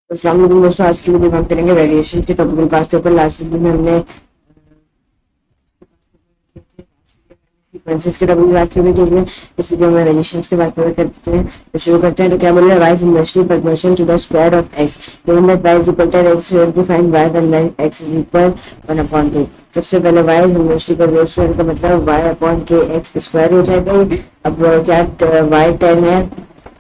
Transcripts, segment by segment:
अस्सलाम वालेकुम दोस्तों, आज की वीडियो में हम करेंगे वेरिएशन के टॉपिकल पास पेपर। लास्ट वीडियो में हमने सीक्वेंसेस के टॉपिक लास्ट वीडियो के लिए, इस वीडियो में वेरिएशंस के बारे में करते हैं। तो शुरू करते हैं। तो क्या बोल रहे हैं, y is inversely proportional to the square of x given that y is equal to x, we have to find y when then x is equal 1/2। सबसे पहले y is inversely proportional का मतलब y अपॉन के x square हो जाएगा। अब क्या y 10 है,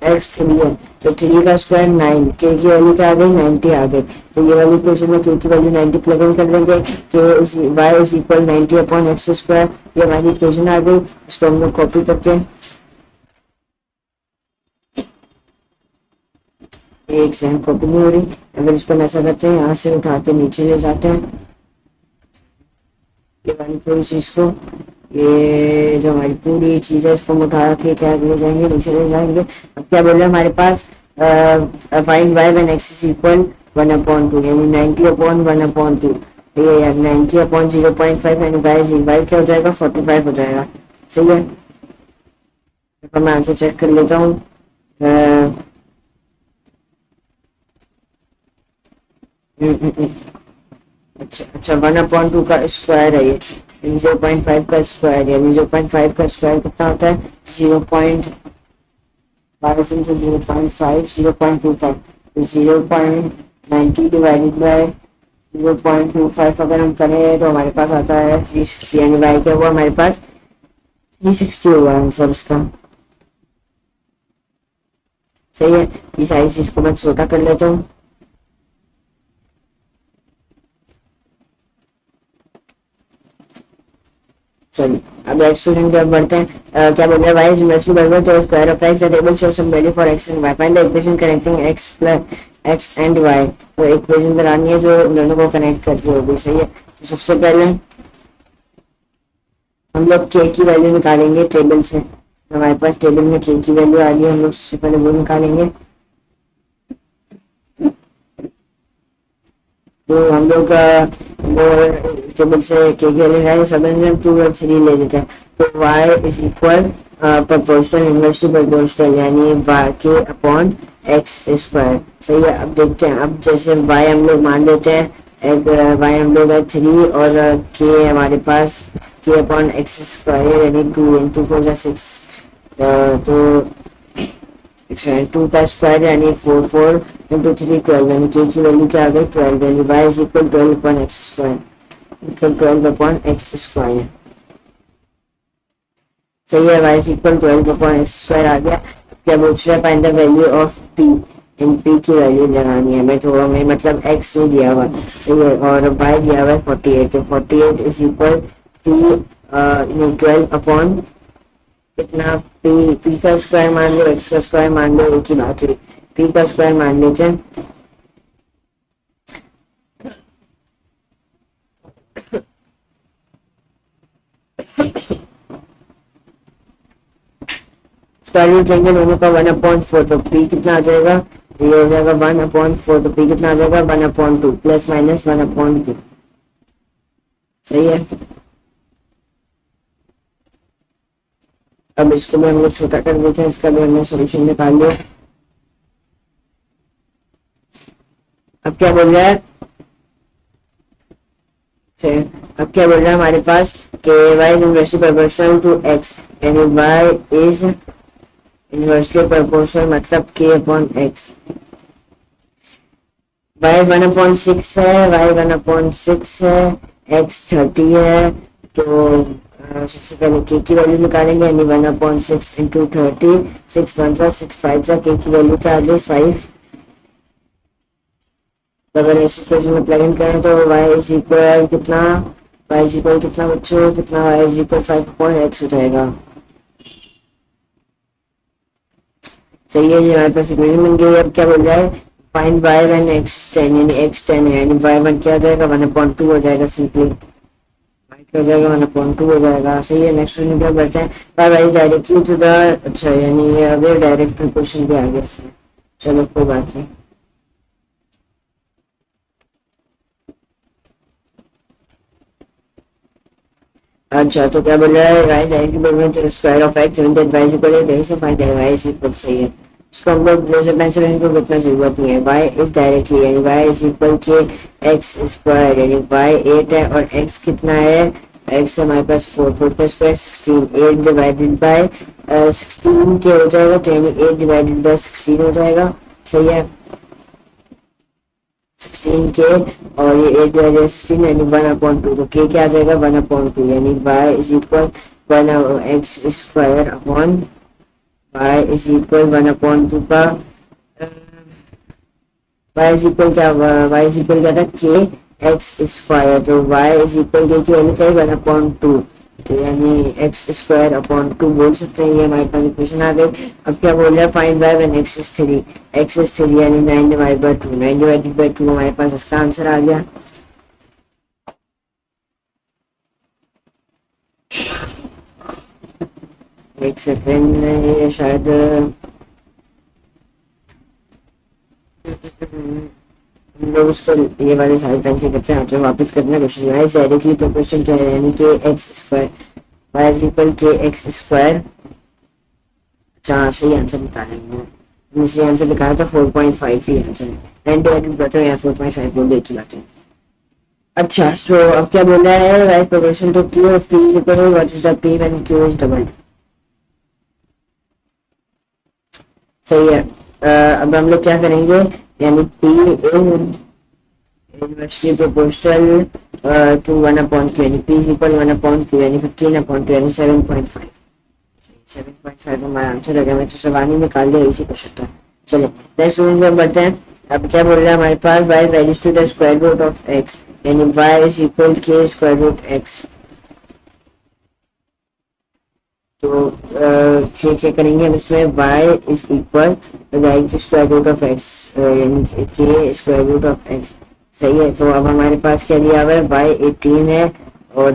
एक्स 3 है, तो 3 का स्क्वायर 9, के की वैल्यू क्या आ गई 90 आ गई। तो ये वाली इक्वेशन में के की वैल्यू 90 प्लग इन कर देंगे, k y is equal 90 upon x square. ये हमारी इक्वेशन आ गई। इसको हम लोग कॉपी करके एक सेकंड, कॉपी नहीं हो रही। अगर इसको ऐसा करते हैं, यहाँ से उठा के नीचे ले जाते हैं ये वाली पूरी चीज को, ये जो हमारी पूरी चीज है इसको हम उठा के क्या ले जाएंगे, नीचे ले जाएंगे। अब क्या बोल रहे हैं हमारे पास, find y when x is equal 1/2, यानी 90 अपॉन 1/2। ये यार 90 अपॉन 0.5 यानी वाई क्या हो जाएगा 45 हो जाएगा। सही है। तो मैं आंसर चेक कर लेता हूँ। अच्छा 1/2 का स्क्वायर है ये, 0.5 का स्क्वायर, यानी 0.5 का स्क्वायर कितना होता है 0.5 इंटू 0.5 0.25, 0.90 डिवाइडेड बाय 0.25 अगर हम करें तो हमारे पास आता है 360, यानी वाई क्या हुआ हमारे पास 360 हुआ आंसर इसका। सही है। ये सारी चीज को मैं छोटा कर लेता हूँ। चलिए अब एक्स स्टूडेंट की ओर बढ़ते हैं। क्या बोल रहे हैं, y is inversely proportional to the square of x. The table shows some value for x and y. Find the equation connecting x plus x and y। तो इक्वेशन बनानी है जो इन दोनों को कनेक्ट करती होगी। सही है। तो सबसे पहले हम लोग k की वैल्यू निकालेंगे टेबल से। तो हमारे पास टेबल में k की वैल्यू आ रही है, हम लोग सबसे पहले वो निकालेंगे। तो हम लोग टेबल से के वैल्यू है, सब हम 2 और 3 ले लेते हैं। तो y is equal proportional inversely proportional, यानी y के अपॉन एक्स स्क्वायर। सही है। अब देखते हैं, अब जैसे y हम लोग मान लेते हैं, एक y हम लोग है 3 और k हमारे पास k अपॉन एक्स स्क्वायर, यानी 2 इंटू 4 6। तो 2 का स्क्वायर यानी 4 इंटू 3 12, यानी के की वैल्यू क्या आ गई 12, यानी y is equal 12 upon x square, equal 12 upon x square. सही है। y is equal 12 upon x square आ गया। क्या पूछ रहा है, find the value of p। इन p की वैल्यू लगानी है हमें, तो हमें मतलब x नहीं दिया हुआ। सही है। और y दिया हुआ है 48, तो 48 इज इक्वल p 12 अपॉन कितना, p का स्क्वायर मान लो, x का स्क्वायर मान लो, एक ही बात हुई। p का स्क्वायर मान लेते हैं। स्क्वायर रूट लेंगे दोनों का 1/4, तो p कितना आ जाएगा, ये हो जाएगा 1/4, तो p कितना आ जाएगा 1/2 प्लस माइनस 1/2। सही है। अब इसको भी हम लोग छोटा कर देते हैं, इसका भी हमने सोल्यूशन निकाल लिया। अब क्या बोल रहा है, अब क्या बोल रहा है हमारे पास कि y is inversely proportional to x, यानी y इज इनवर्सली प्रोपोर्शनल मतलब k अपॉन x। y 1/6 है, y 1/6 है, x 30 है। तो सबसे पहले k की वैल्यू निकालेंगे, यानी 1/6 इंटू 30, 6 1 सा 6 5 सा, k की वैल्यू क्या आ गई 5। अगर इस इक्वेशन में प्लग इन करें तो y इज इक्वल कितना, y इज इक्वल कितना बच्चों, कितना y इज इक्वल 5/x हो जाएगा। सही है। ये हमारे पास इक्वेशन बन गई। अब क्या बोल रहा है, फाइंड y व्हेन x 10, यानी x 10 है, यानी y1 क्या हो जाएगा 1/2 हो जाएगा। सिंपली y क्या हो जाएगा 1/2 हो जाएगा। सही है। नेक्स्ट क्वेश्चन क्या करते हैं, y डायरेक्टली टू द, अच्छा यानी ये डायरेक्ट क्वेश्चन भी आ गया इसमें। चलो कोई बात नहीं। अच्छा तो क्या बोल रहा है, y डायरेक्टली बोल रहे हैं square of x, that y is equal to, से फाइंड y इज इक्वल। सही है। इसको हम लोग जैसे पेंसिल इनको कितना जरूरत नहीं है। वाई इज डायरेक्टली यानी y is equal k x square यानी वाई 8 है और एक्स कितना है, एक्स हमारे पास 4, 4 का स्क्वायर 16, 8 डिवाइडेड बाय 16 के हो जाएगा तो यानी 8 डिवाइडेड बाय 16 हो जाएगा। सही है 16 के और ये 8 डिवाइडेड बाय 16 यानी 1/2 तो के क्या आ जाएगा 1/2 यानी y is equal 1 x square upon y is equal 1/2 का y इज इक्वल क्या था के एक्स स्क्वायर तो y इज इक्वल के की वैल्यू क्या है 1/2 तो यानी एक्स स्क्वायर अपॉन 2 बोल सकते हैं। ये हमारे पास इक्वेशन आ गई। अब क्या बोल रहा है find y when x is 3 यानी 9 डिवाइडेड बाय 2 हमारे पास इसका आंसर आ गया। एक सेकेंड में ये शायद हम लोग उसको ये वाले सारे पेन से करते हैं। वापस करना क्वेश्चन है डायरेक्टली प्रोपोर्शनल क्या है यानी कि x square y is equal k x square. अच्छा सही आंसर निकालेंगे हमने सही आंसर निकाला था 4.5 ही आंसर है 4.5 बोल दे की बात है। अच्छा सो अब क्या बोल रहा है राइट प्रोपोर्शन तो q of p is equal what is the p when q is double. सही है अब हम लोग क्या करेंगे यानी P is inversely proportional to 1/q यानी P इज इक्वल 1/q यानी 15/2 यानी 7.5 7.5 हमारा आंसर है। मैं तो सवाल ही निकाल दिया इसी क्वेश्चन का। चलिए नेक्स्ट क्वेश्चन पे बढ़ते हैं। अब क्या बोल रहा है हमारे पास y values to the square root of x यानी y is equal k square root x। तो चेक करेंगे हम इसमें y is equal square root of x यानी के स्क्वायर रूट ऑफ x। सही है तो अब हमारे पास क्या दिया हुआ है y 18 है और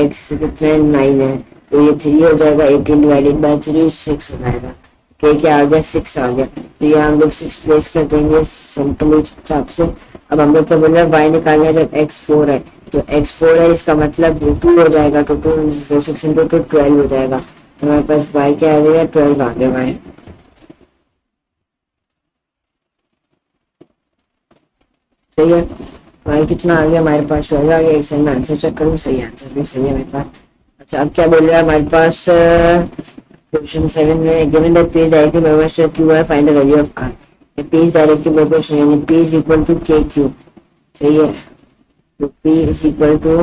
x कितना 9 है तो ये 3 हो जाएगा 18 डिवाइडेड बाय 3 6 हो जाएगा। के क्या आ गया 6 आ गया तो ये हम लोग 6 प्लेस कर देंगे सिंपली हिसाब से। अब हम लोग क्या बोल रहे हैं y निकालना है जब x 4 है तो x 4 है इसका मतलब 2 हो जाएगा तो 2 6 इंटू 2 12 हो जाएगा तो हमारे पास y क्या आ गया 12 आ गया y। सही है y कितना आ गया हमारे पास 12 आ गया। एक सेकंड में आंसर चेक करूँ सही आंसर भी सही है मेरे पास। अच्छा अब क्या बोल रहा है हमारे पास क्वेश्चन 7 में given that p is directly proportional to q find the value of r। p is directly proportional यानी p is equal to kq। सही है तो p is equal to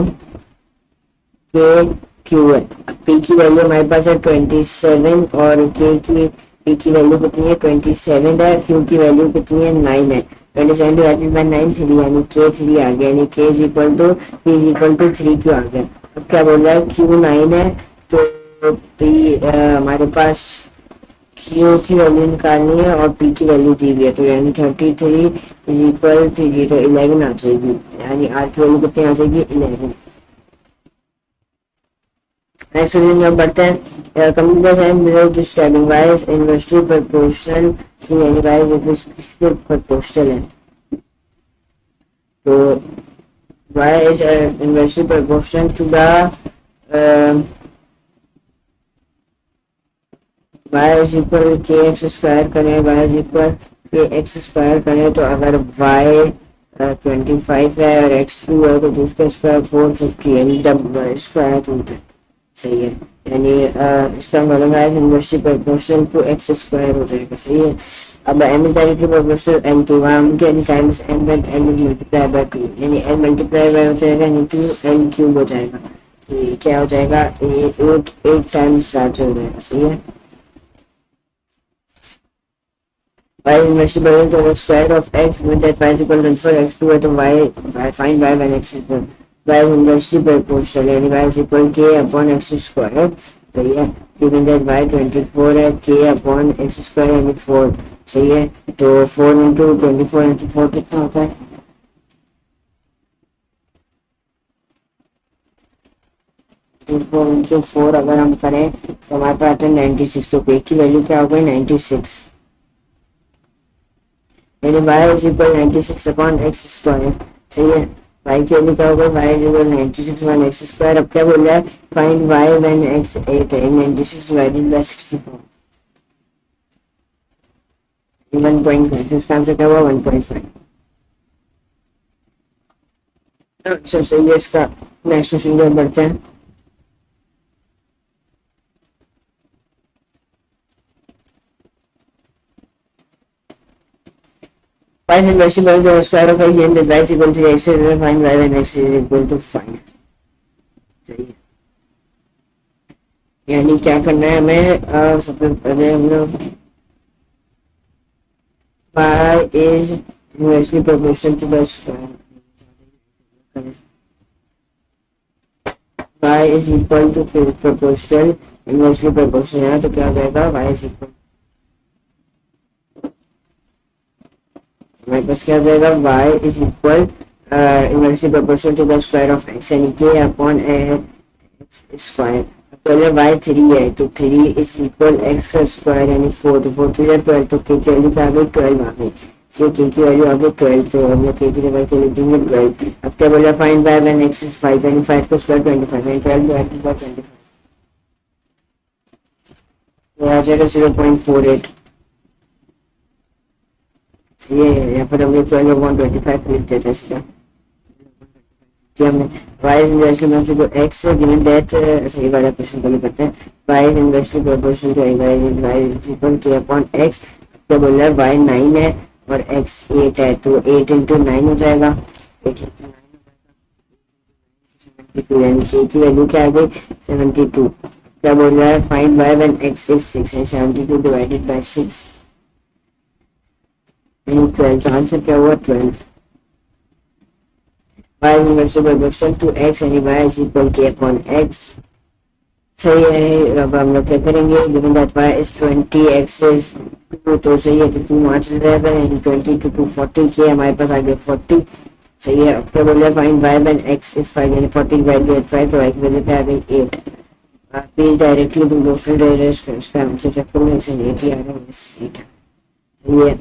kq है। अब p की वैल्यू हमारे पास है 27 और p की वैल्यू कितनी है 27 है q की वैल्यू कितनी है 9 है 27 डिवाइडेड बाय 9 3 यानी k 3 आ गया यानी k is equal to p is equal to 3q आ गया। अब क्या बोल रहा है q 9 है तो p हमारे पास q की वैल्यू निकालनी है और p की वैल्यू दी हुई है तो यानी 33 इज इक्वल 3 तो 11 आ जाएगी यानी r की वैल्यू कितनी आ जाएगी 11। नेक्स्ट क्वेश्चन में बढ़ते हैं complete the sign below describing y is inversely proportional यानी y इसके प्रोपोर्शनल है तो y is inversely proportional to the y is equal k x square करें y is equal k x square करें तो अगर y 25 है और x 2 है तो उसका स्क्वायर 450 यानी डबल स्क्वायर रूट है। सही है यानी इसका मतलब है inversely proportional to x square हो जाएगा। सही है अब m is directly proportional n to हम के any times n when n is multiply by 2 यानी n मल्टीप्लाई बाय हो जाएगा यानी 2n क्यूब हो जाएगा तो ये क्या हो जाएगा 8 टाइम्स ज्यादा हो जाएगा। सही है y inversely proportional to the square of x with that y is equal to for x2 है तो y find y when x is equal y is inversely proportional यानी y is equal k upon x square। सही है given that y 24 है k upon x square यानी 4। सही है तो 4 into 24 into 4 कितना होता है 4 into 4 अगर हम करें तो हमारे पास आता है 96 तो k की वैल्यू क्या हो गई 96 यानी y is equal 96 upon x square। सही है y की वैल्यू क्या होगा y is equal 96 upon x square। अब क्या बोल रहा है फाइंड y when x 8 है 96 divided by 64 1.5, इसका आंसर क्या हुआ 1.5। अच्छा सही है इसका। नेक्स्ट क्वेश्चन की ओर बढ़ते हैं। y is inversely equal to square of x and y is equal to x, find y when x is equal to 5। सही है। यानी क्या करना है हमें, सबसे पहले हम लोग y is inversely proportional to the square, y is equal to proportional inversely proportional है तो क्या हो जाएगा y is equal, हमारे पास क्या हो जाएगा y is equal inversely proportional to the square of x यानी k upon x square। पहले y 3 है तो 3 is equal x का स्क्वायर यानी 4, तो 4 3 12, तो k की वैल्यू क्या आ गई 12 आ गई। से k की वैल्यू आ गई 12, तो हम लोग k की जगह के लिख देंगे 12। अब क्या बोला find y when x is 5 यानी 5 का स्क्वायर 25 यानी 12 डिवाइडेड बाय 25 तो आ जाएगा 0.48। सही है। यहाँ पर हम लोग 12/25 लिख देते हैं सीधा। हमने y is inversely proportional to x given that, अच्छा ये वाला क्वेश्चन पहले करते हैं। y is inversely proportional to y is equal k upon x। क्या बोल रहा है y 9 है और x 8 है तो 8 into 9 हो जाएगा, 8 into 9 72 यानी k की वैल्यू क्या आ गई 72। क्या बोल रहा है find y when x is 6 and 72 divided by 6 यानी 12, तो आंसर क्या हुआ 12। y is inversely proportional to x यानी y is equal k upon x। सही है। अब हम लोग क्या करेंगे given that y is 20 x is 2 तो सही है तो 2 वहाँ चल जाएगा यानी 20 to 2 40 k हमारे पास आ गया 40। सही है। अब क्या बोल रहा है find y when x is 5 यानी 40 divided by 5 तो y की वैल्यू क्या आ गई 8। प्लीज डायरेक्टली प्रोपोर्शनल डायरेक्ट इसका आंसर चेक करो, इसमें 8 ही आ रहा है, बस 8 है। सही है।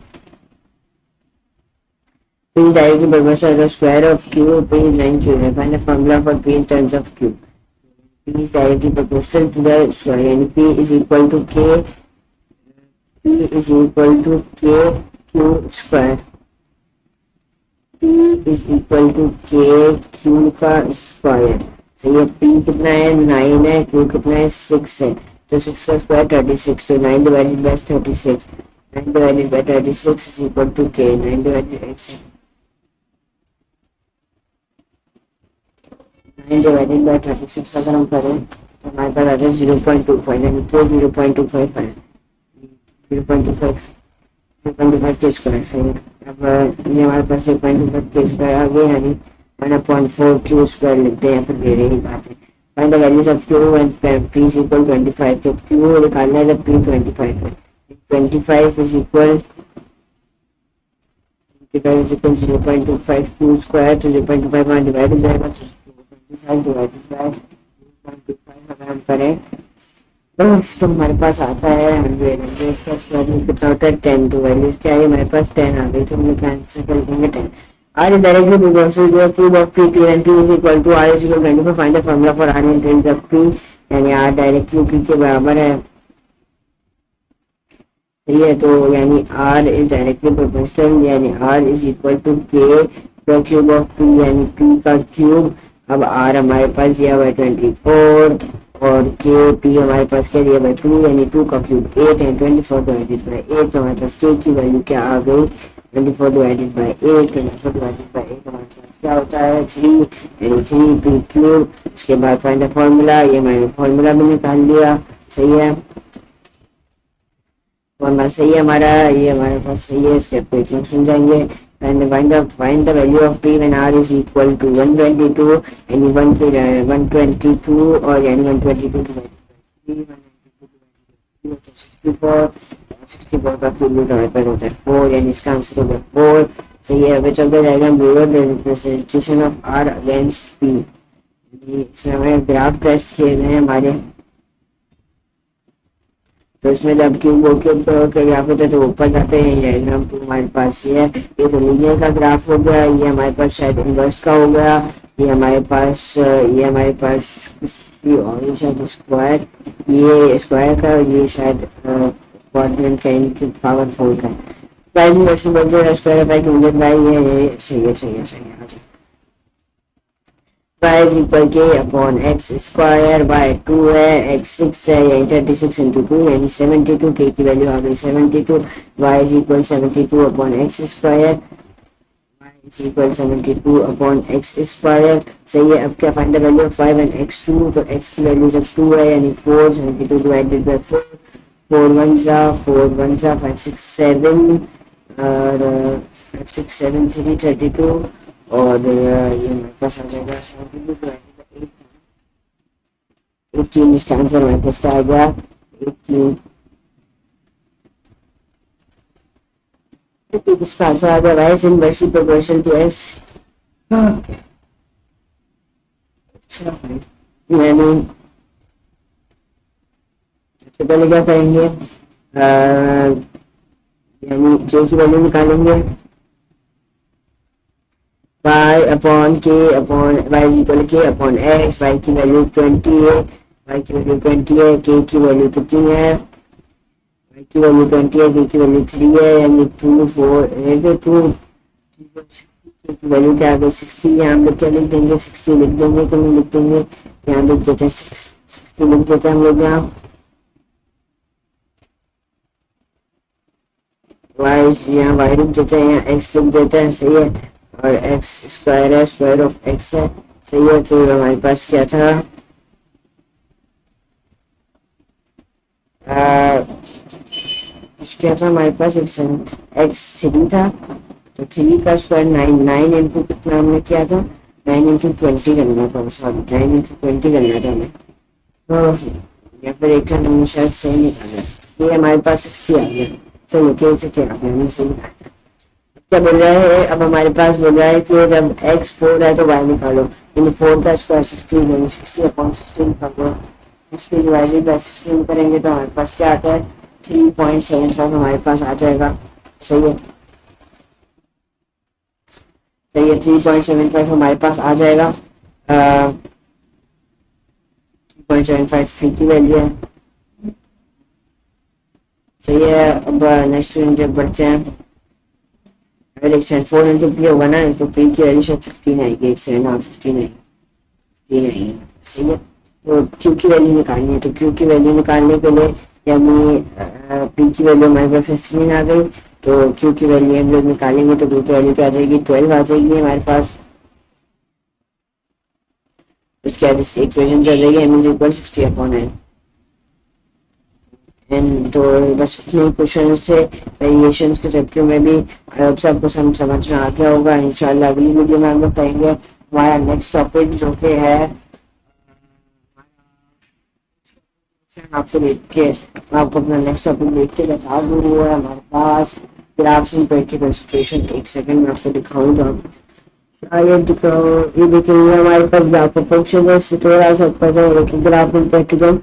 P is directly proportional to the square of Q. P is 9 Q. Find the formula for P in terms of Q. P is directly proportional to the square and P is equal to K. P is equal to K Q square. P is equal to K Q का square. सही है। P कितना है 9 है, Q कितना है 6 है तो 6 का स्क्वायर 36 तो 9 divided by 36, 9 divided by 36 is equal to K, 9 divided by 8 9 divided by 36 अगर हम करें तो हमारे पास आ जाए 0.25 यानी कि 0.25 है, 0.25 के स्क्वायर। सही है। अब ये हमारे पास 0.25 के स्क्वायर आ गए यानी 1/4 क्यू स्क्वायर लिखते हैं, फिर मेरे ही बात है। Find the values of Q when p is equal 25 तो क्यू निकालना है जब p 25 है। 25 is equal 0.25 क्यू स्क्वायर तो 0.25 डिवाइड हो जाएगा तो 25 divided by 0.25 अगर हम करें तो हमारे पास आता है 100, 100 का स्क्वायर कितना होता है 10, तो वैल्यूज क्या है हमारे पास 10 आ गई तो हम लोग आंसर कर देंगे 10। R is directly proportional to the cube of P, P and P is equal to R is equal to 24। find the formula for R in terms of P यानी R डायरेक्टली P के बराबर है। सही है। तो यानी R is directly proportional यानी R is equal to K the cube of P यानी P का क्यूब। अब R हमारे पास दिया हुआ है 24 और K P हमारे पास क्या दिया हुआ है 2 यानी 2 का क्यूब 8 है, 24 डिवाइडेड बाय 8 तो हमारे पास K की वैल्यू क्या आ गई 24 डिवाइडेड बाय 8, 24 डिवाइडेड बाय 8 हमारे पास क्या होता है 3 यानी 3 P क्यूब। उसके बाद फाइंड द फॉर्मूला, ये मैंने फॉर्मूला भी निकाल लिया। सही है। फॉर्मूला सही है हमारा, ये हमारे पास सही है। स्टेप पे क्वेश्चन जाएंगे and find the value of P when R is equal to 122 यानी 122 और यानी 122 divided by 3, 122 64 का क्यूब रूट हमारे पास होता है 4 यानी इसका आंसर होगा 4। सही है। अभी चलते जाएगा mirror representation of R against P। इसमें हमें ग्राफ टेस्ट किए गए हैं हमारे, तो इसमें जब क्यूब के ग्राफ होते हैं तो ऊपर जाते हैं। ये डायग्राम तो हमारे पास ये है, ये तो लीनियर का ग्राफ हो गया, ये हमारे पास शायद इनवर्स का हो गया, ये हमारे पास और शायद स्क्वायर, ये स्क्वायर का, ये शायद कोऑर्डिनेट का इनकी पावर 4 का। वाई इनवर्सली बन स्क्वायर ऑफ वाई की यूनिट वाई है, सही है सही है सही है। अच्छा y is equal k upon x square, y 2 है, x 6 है, यानी 36 इंटू 2 यानी 72, k की वैल्यू आ गई 72, y is equal 72 upon x square, y is equal 72 upon x square. सही है। अब क्या find the value of 5 and x2, तो x की वैल्यू जब 2 है यानी 4, 72 डिवाइडेड बाय 4, 4 1 जा 5 6 7 और 5 6 7 3 32 और ये मेरे पास आ जाएगा 18, इसका आंसर मेरे पास आ गया 18। इसका आंसर आ गया y is inversely proportional to x. यानी सबसे पहले क्या करेंगे, यानी के की वैल्यू निकालेंगे, y अपॉन के अपॉन y इज इक्वल के अपॉन x, y की वैल्यू 20 है, y की वैल्यू 20 है, k की वैल्यू कितनी है, y की वैल्यू 20 है, k की वैल्यू 3 है यानी 2 4 2 k की वैल्यू क्या आ गई 60। यहाँ हम लोग क्या लिख देंगे 60 लिख देंगे कि नहीं लिख देंगे, यहाँ लिख देते हैं 60 लिख देते हैं हम लोग यहाँ। यहाँ y लिख देते हैं, यहाँ x लिख देते हैं, सही है, और एक्स स्क्वायर है, स्क्वायर ऑफ एक्स है, सही है। तो हमारे पास क्या था, क्या था हमारे पास एक्स 3 था, तो 3 का स्क्वायर 9, 9 इंटू कितना हमने किया था 9 इंटू 20 करना था, सॉरी 9 इंटू 20 करना था हमें, तो या फिर एक हमने शायद सही निकाला, ये हमारे पास 60 आ गया। चलो कैसे क्या आ गया, हमने सही निकाला। क्या बोल रहा है, अब हमारे पास बोल रहा है कि जब x 4 है तो y निकालो, यानी 4 का स्क्वायर 16 यानी 60 अपॉन 16 निकालो, 60 डिवाइडेड बाय 16 करेंगे तो हमारे पास क्या आता है 3.75 हमारे पास आ जाएगा। सही है सही है, 3.75 हमारे पास आ जाएगा। 3.75 फी की वैल्यू है, सही है। अब नेक्स्ट जब बढ़ते हैं, अगर एक 4 इंटू पी होगा ना तो पी की वैल्यू शायद 15 आएगी, एक 15 आएगी, सही है। तो क्यू की वैल्यू निकालनी है, तो क्यू की वैल्यू निकालने के लिए यानी पी की वैल्यू हमारे पास 15 आ गई, तो क्यू की वैल्यू हम लोग निकालेंगे तो क्यू की वैल्यू क्या आ जाएगी 12 आ जाएगी हमारे पास। उसके बाद इस इक्वेशन क्या आ जाएगी, m is equal 60 upon n। तो बस इतने क्वेश्चन थे वेरिएशंस के चैप्टर में भी, आई होप सबको समझ में आ गया होगा। इंशाल्लाह अगली वीडियो में हम लोग करेंगे हमारा नेक्स्ट टॉपिक जो कि है, आपको देख के आपको अपना नेक्स्ट टॉपिक देख के बता दूँ, वो है हमारे पास ग्राफ्स इन प्रैक्टिकल सिचुएशन। एक सेकंड में आपको दिखाऊँ तो आप शायद दिखाओ, ये देखिए हमारे पास ग्राफ ऑफ फंक्शन है, थोड़ा सा ऊपर है लेकिन ग्राफ इन प्रैक्टिकल।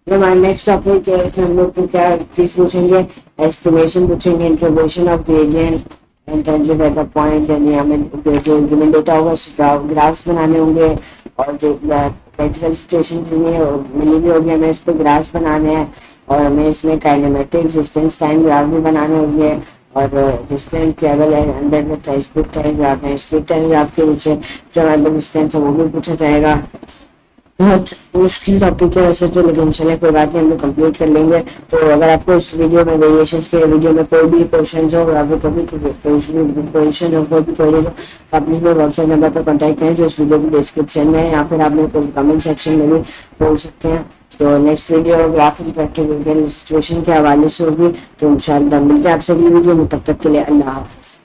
हमारा नेक्स्ट टॉपिक है, इसमें हम लोग को क्या चीज पूछेंगे, एस्टिमेशन पूछेंगे, intervention of gradient and tangent at a point, यानी हमें जो गिवन डेटा होगा ग्राफ्स बनाने होंगे, और जो प्रैक्टिकल सिचुएशन मिली भी होगी हमें इस पर ग्राफ्स बनाने हैं, और हमें इसमें काइनेमेटिक्स डिस्टेंस टाइम ग्राफ भी बनाने होंगे, और डिस्टेंस ट्रेवल है अंडर में स्पीड टाइम ग्राफ है, स्पीड टाइम ग्राफ के नीचे जो हमारे डिस्टेंस है वो भी पूछा जाएगा। बहुत मुश्किल टॉपिक है वैसे तो, लेकिन चले कोई बात नहीं, हम लोग कंप्लीट कर लेंगे। तो अगर आपको इस वीडियो में वेरिएशंस के वीडियो में कोई भी क्वेश्चन हो, या फिर कभी क्वेश्चन हो, कोई भी क्वेरी हो, तो आप मुझे व्हाट्सएप नंबर पर कॉन्टैक्ट करें जो इस वीडियो की डिस्क्रिप्शन में है, या फिर आप मेरे को कमेंट सेक्शन में भी बोल सकते हैं। तो next video graph and practical situation के हवाले से होगी, तो इंशाल्लाह मिलते हैं आपसे अगली वीडियो में, तब तक के लिए अल्लाह हाफिज़।